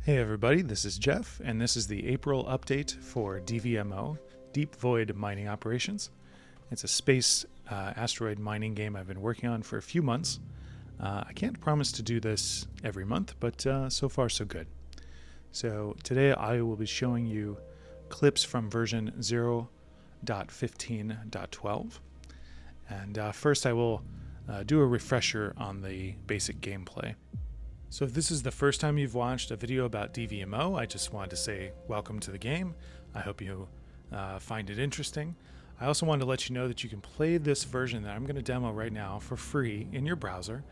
Hey everybody, this is Jeff, and this is the April update for DVMO, Deep Void Mining Operations. It's a space asteroid mining game I've been working on for a few months. I can't promise to do this every month, but so far so good. So today I will be showing you clips from version 0.15.12. And first I will do a refresher on the basic gameplay. So if this is the first time you've watched a video about DVMO, I just wanted to say welcome to the game. I hope you find it interesting. I also wanted to let you know that you can play this version that I'm going to demo right now for free in your browser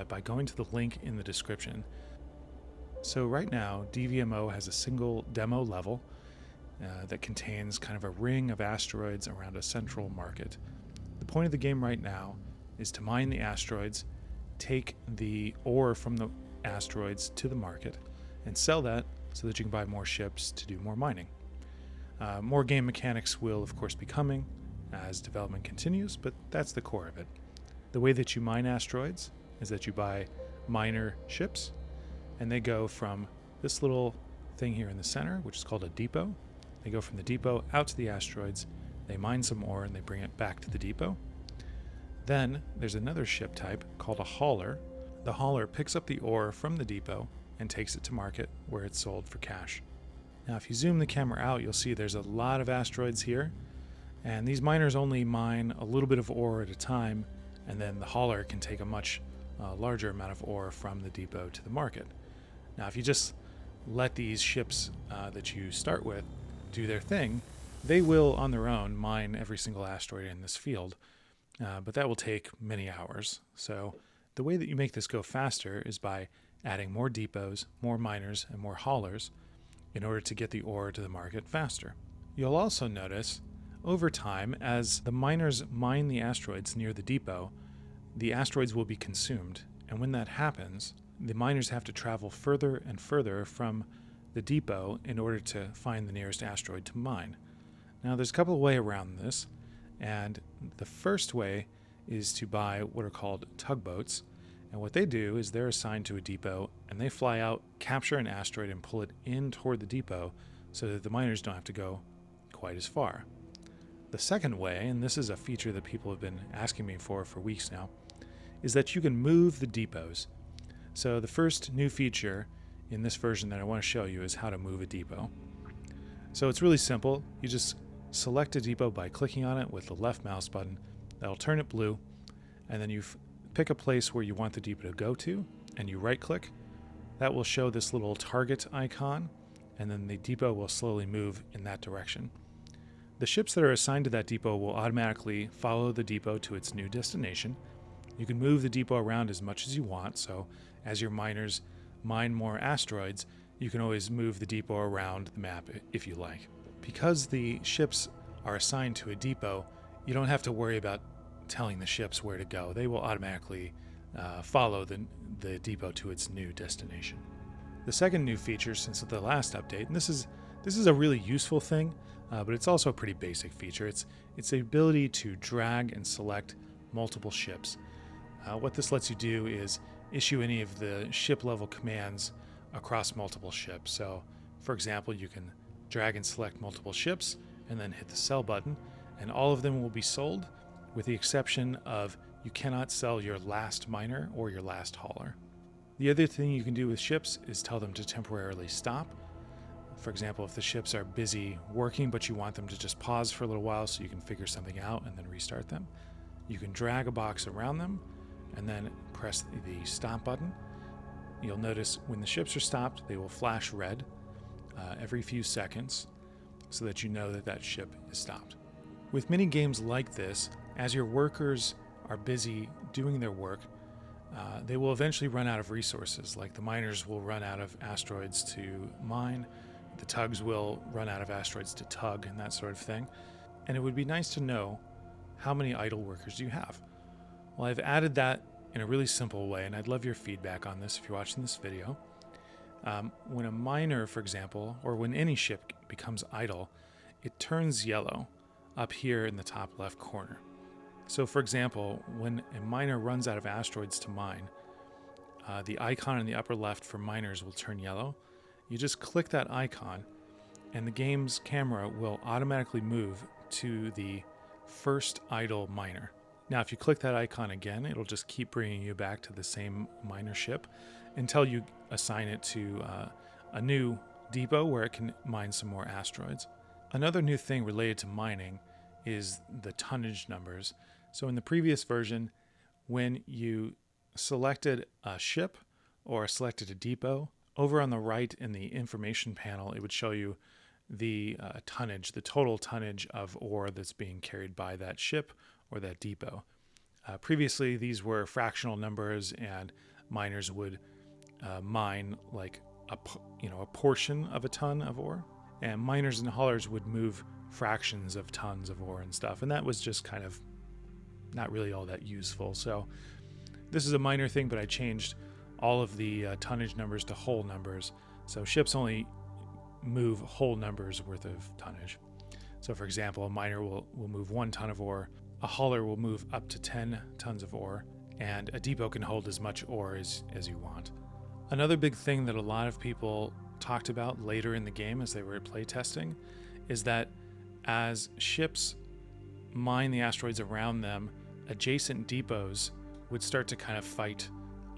by going to the link in the description. So right now, DVMO has a single demo level that contains kind of a ring of asteroids around a central market. The point of the game right now is to mine the asteroids, take the ore from the asteroids to the market, and sell that so that you can buy more ships to do more mining. More game mechanics will of course be coming as development continues, but that's the core of it. The way that you mine asteroids is that you buy miner ships, and they go from this little thing here in the center, which is called a depot. They go from the depot out to the asteroids, they mine some ore, and they bring it back to the depot. Then there's another ship type called a hauler. The hauler picks up the ore from the depot and takes it to market where it's sold for cash. Now if you zoom the camera out, you'll see there's a lot of asteroids here, and these miners only mine a little bit of ore at a time, and then the hauler can take a much larger amount of ore from the depot to the market. Now if you just let these ships that you start with do their thing, they will on their own mine every single asteroid in this field. But that will take many hours. So the way that you make this go faster is by adding more depots, more miners, and more haulers in order to get the ore to the market faster. You'll also notice over time, as the miners mine the asteroids near the depot, the asteroids will be consumed. And when that happens, the miners have to travel further and further from the depot in order to find the nearest asteroid to mine. Now there's a couple of ways around this. And the first way is to buy what are called tugboats. And what they do is they're assigned to a depot, and they fly out, capture an asteroid, and pull it in toward the depot so that the miners don't have to go quite as far. The second way, and this is a feature that people have been asking me for weeks now, is that you can move the depots. So the first new feature in this version that I want to show you is how to move a depot. So it's really simple. You just select a depot by clicking on it with the left mouse button. That'll turn it blue, and then you pick a place where you want the depot to go to, and you right click. That will show this little target icon, and then the depot will slowly move in that direction. The ships that are assigned to that depot will automatically follow the depot to its new destination. You can move the depot around as much as you want, so as your miners mine more asteroids, you can always move the depot around the map if you like. Because the ships are assigned to a depot, you don't have to worry about telling the ships where to go. They will automatically follow the depot to its new destination. The second new feature since the last update, and this is a really useful thing, but it's also a pretty basic feature. It's the ability to drag and select multiple ships. What this lets you do is issue any of the ship level commands across multiple ships. So, for example, you can drag and select multiple ships, and then hit the sell button, and all of them will be sold, with the exception of you cannot sell your last miner or your last hauler. The other thing you can do with ships is tell them to temporarily stop. For example, if the ships are busy working but you want them to just pause for a little while so you can figure something out and then restart them, you can drag a box around them and then press the stop button. You'll notice when the ships are stopped, they will flash red every few seconds so that you know that that ship is stopped. With many games like this, as your workers are busy doing their work, they will eventually run out of resources. Like the miners will run out of asteroids to mine, the tugs will run out of asteroids to tug, and that sort of thing. And it would be nice to know how many idle workers you have. Well, I've added that in a really simple way, and I'd love your feedback on this if you're watching this video. When a miner, for example, or when any ship becomes idle, it turns yellow up here in the top left corner. So for example, when a miner runs out of asteroids to mine, the icon in the upper left for miners will turn yellow, you just click that icon and the game's camera will automatically move to the first idle miner. Now, if you click that icon again, it'll just keep bringing you back to the same miner ship until you assign it to a new depot where it can mine some more asteroids. Another new thing related to mining is the tonnage numbers. So in the previous version, when you selected a ship or selected a depot, over on the right in the information panel, it would show you the tonnage, the total tonnage of ore that's being carried by that ship or that depot. Previously, these were fractional numbers, and miners would mine like a portion of a ton of ore, and miners and haulers would move fractions of tons of ore and stuff, and that was just kind of not really all that useful. So this is a minor thing, but I changed all of the tonnage numbers to whole numbers, so ships only move whole numbers worth of tonnage. So for example, a miner will move 1 ton of ore, a hauler will move up to 10 tons of ore, and a depot can hold as much ore as you want. Another big thing that a lot of people talked about later in the game as they were playtesting is that as ships mine the asteroids around them, adjacent depots would start to kind of fight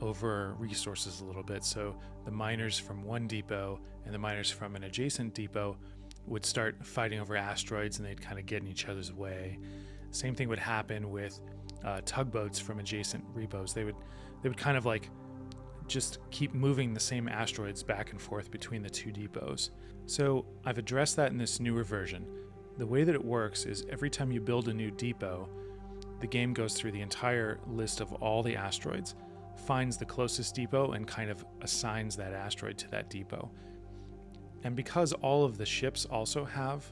over resources a little bit. So the miners from one depot and the miners from an adjacent depot would start fighting over asteroids, and they'd kind of get in each other's way. Same thing would happen with tugboats from adjacent repos. They would kind of like just keep moving the same asteroids back and forth between the two depots. So I've addressed that in this newer version. The way that it works is every time you build a new depot, the game goes through the entire list of all the asteroids, finds the closest depot, and kind of assigns that asteroid to that depot. And because all of the ships also have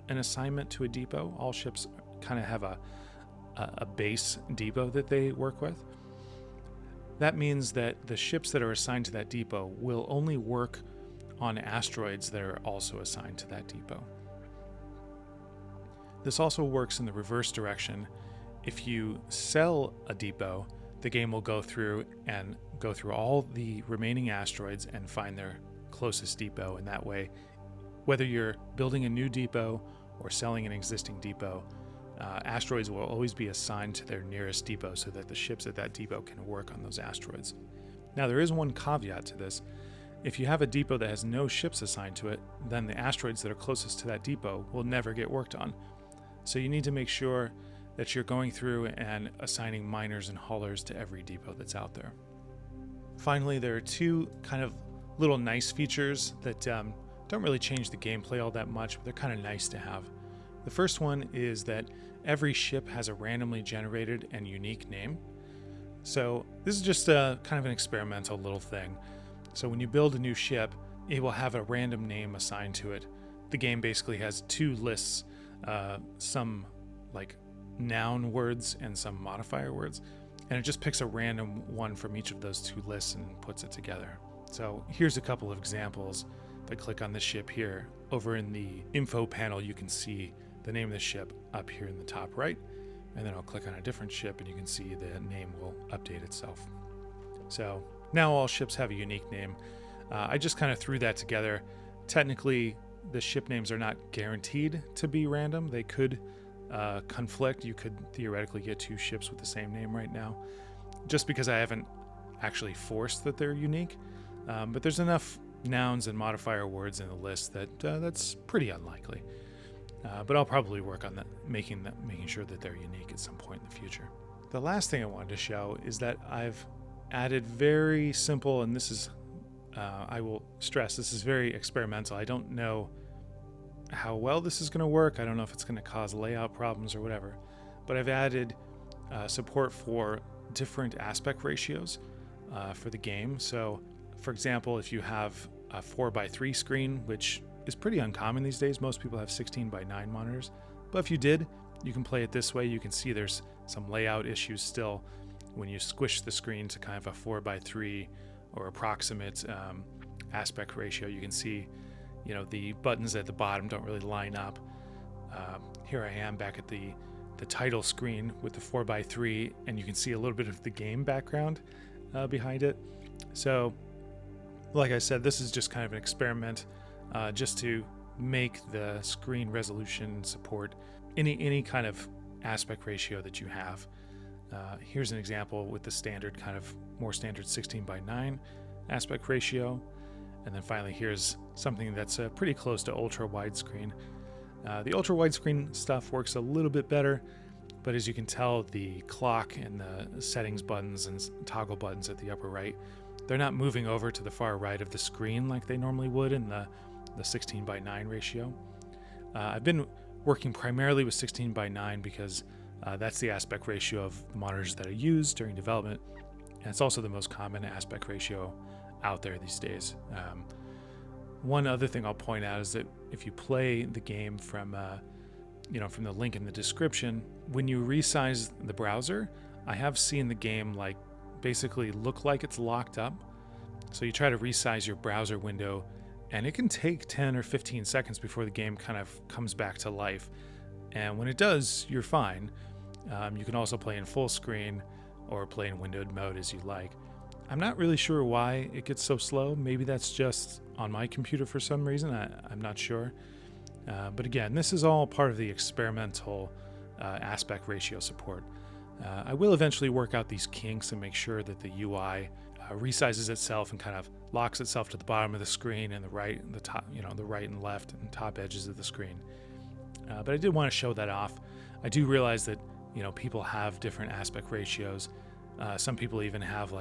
an assignment to a depot, all ships kind of have a base depot that they work with. That means that the ships that are assigned to that depot will only work on asteroids that are also assigned to that depot. This also works in the reverse direction. If you sell a depot, the game will go through all the remaining asteroids and find their closest depot, and that way, whether you're building a new depot or selling an existing depot, asteroids will always be assigned to their nearest depot so that the ships at that depot can work on those asteroids. Now, there is one caveat to this. If you have a depot that has no ships assigned to it, then the asteroids that are closest to that depot will never get worked on. So you need to make sure that you're going through and assigning miners and haulers to every depot that's out there. Finally, there are two kind of little nice features that don't really change the gameplay all that much, but they're kind of nice to have. The first one is that every ship has a randomly generated and unique name. So this is just a kind of an experimental little thing. So when you build a new ship, it will have a random name assigned to it. The game basically has two lists, some like noun words and some modifier words, and it just picks a random one from each of those two lists and puts it together. So here's a couple of examples. If I click on this ship here, over in the info panel you can see the name of the ship up here in the top right, and then I'll click on a different ship and you can see the name will update itself. So now all ships have a unique name. I just kind of threw that together. Technically, the ship names are not guaranteed to be random. They could conflict. You could theoretically get two ships with the same name right now, just because I haven't actually forced that they're unique. But there's enough nouns and modifier words in the list that that's pretty unlikely. But I'll probably work on that, making sure that they're unique at some point in the future. The last thing I wanted to show is that I've added very simple, and this is, I will stress, this is very experimental. I don't know how well this is going to work. I don't know if it's going to cause layout problems or whatever, but I've added support for different aspect ratios for the game. So, for example, if you have a 4:3 screen, which is pretty uncommon these days, most people have 16:9 monitors, but if you did, you can play it this way. You can see there's some layout issues still when you squish the screen to kind of a 4:3 or approximate aspect ratio. You can see, the buttons at the bottom don't really line up. Here I am back at the title screen with the 4:3, and you can see a little bit of the game background behind it. So Like I said, this is just kind of an experiment just to make the screen resolution support any kind of aspect ratio that you have. Here's an example with the standard more standard 16:9 aspect ratio. And then finally, here's something that's pretty close to ultra widescreen. The ultra widescreen stuff works a little bit better, but as you can tell, the clock and the settings buttons and toggle buttons at the upper right, they're not moving over to the far right of the screen like they normally would in the 16:9 ratio. I've been working primarily with 16:9 because that's the aspect ratio of the monitors that I use during development, and it's also the most common aspect ratio out there these days. One other thing I'll point out is that if you play the game from the link in the description, when you resize the browser, I have seen the game basically look like it's locked up. So you try to resize your browser window, and it can take 10 or 15 seconds before the game kind of comes back to life. And when it does, you're fine. You can also play in full screen or play in windowed mode as you like. I'm not really sure why it gets so slow. Maybe that's just on my computer for some reason. I'm not sure. But again, this is all part of the experimental aspect ratio support. I will eventually work out these kinks and make sure that the UI resizes itself and kind of locks itself to the bottom of the screen and the right and the top, the right and left and top edges of the screen. But I did want to show that off. I do realize that people have different aspect ratios. Some people even have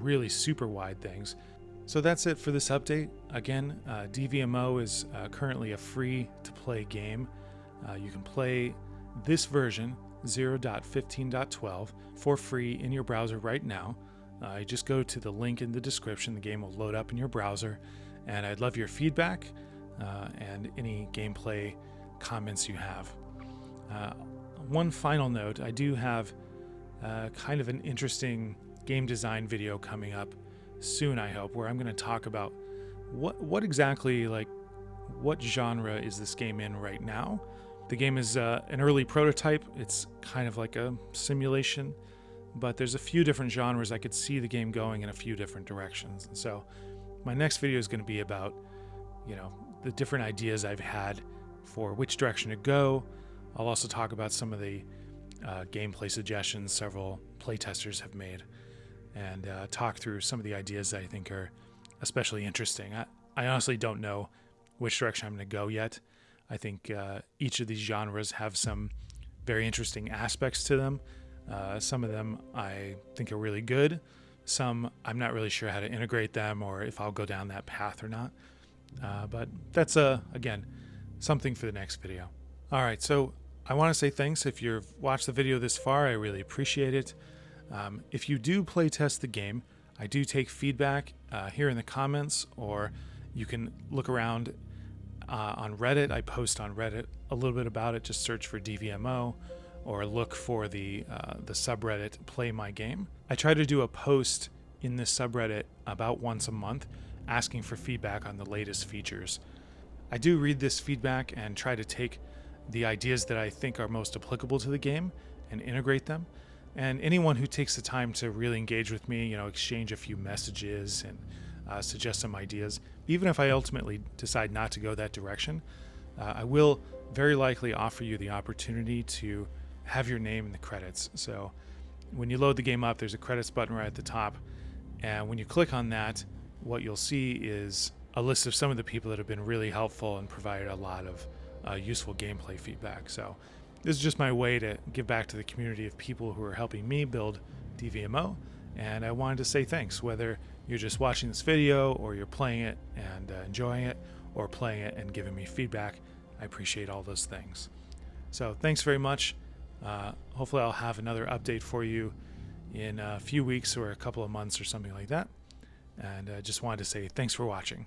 really super wide things. So that's it for this update. Again, DVMO is currently a free to play game. You can play this version 0.15.12 for free in your browser right now. You just go to the link in the description. The game will load up in your browser, and I'd love your feedback and any gameplay comments you have. One final note, I do have kind of an interesting game design video coming up soon, I hope, where I'm going to talk about what exactly, what genre is this game in right now. The game is an early prototype. It's kind of like a simulation, but there's a few different genres. I could see the game going in a few different directions. And so my next video is going to be about, the different ideas I've had for which direction to go. I'll also talk about some of the gameplay suggestions several playtesters have made, and talk through some of the ideas that I think are especially interesting. I honestly don't know which direction I'm going to go yet. I think each of these genres have some very interesting aspects to them. Some of them I think are really good. Some I'm not really sure how to integrate them or if I'll go down that path or not. But that's, again, something for the next video. All right, so I want to say thanks if you've watched the video this far. I really appreciate it. If you do play test the game, I do take feedback here in the comments, or you can look around on Reddit. I post on Reddit a little bit about it. Just search for DVMO or look for the subreddit Play My Game. I try to do a post in this subreddit about once a month asking for feedback on the latest features. I do read this feedback and try to take the ideas that I think are most applicable to the game and integrate them. And anyone who takes the time to really engage with me, exchange a few messages and suggest some ideas, even if I ultimately decide not to go that direction, I will very likely offer you the opportunity to have your name in the credits. So when you load the game up, there's a credits button right at the top. And when you click on that, what you'll see is a list of some of the people that have been really helpful and provided a lot of useful gameplay feedback. So this is just my way to give back to the community of people who are helping me build DVMO, and I wanted to say thanks, whether you're just watching this video or you're playing it and enjoying it, or playing it and giving me feedback. I appreciate all those things. So thanks very much. Hopefully I'll have another update for you in a few weeks or a couple of months or something like that. And I just wanted to say thanks for watching.